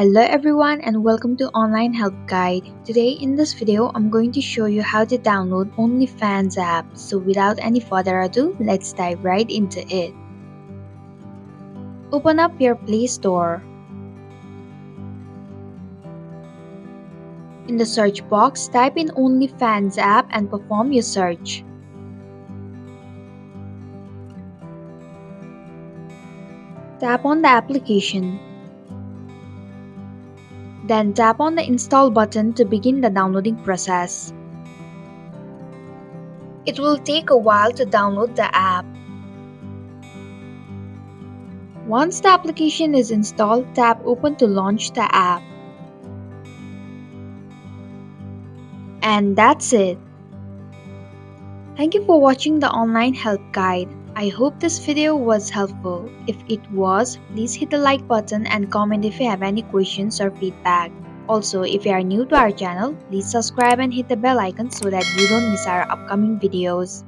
Hello everyone and welcome to Online Help Guide. Today in this video, I'm going to show you how to download OnlyFans app. So without any further ado, let's dive right into it. Open up your Play Store. In the search box, type in OnlyFans app and perform your search. Tap on the application. Then tap on the install button to begin the downloading process. It will take a while to download the app. Once the application is installed, tap Open to launch the app. And that's it. Thank you for watching the online help guide. I hope this video was helpful. If it was, please hit the like button and comment if you have any questions or feedback. Also, if you are new to our channel, please subscribe and hit the bell icon so that you don't miss our upcoming videos.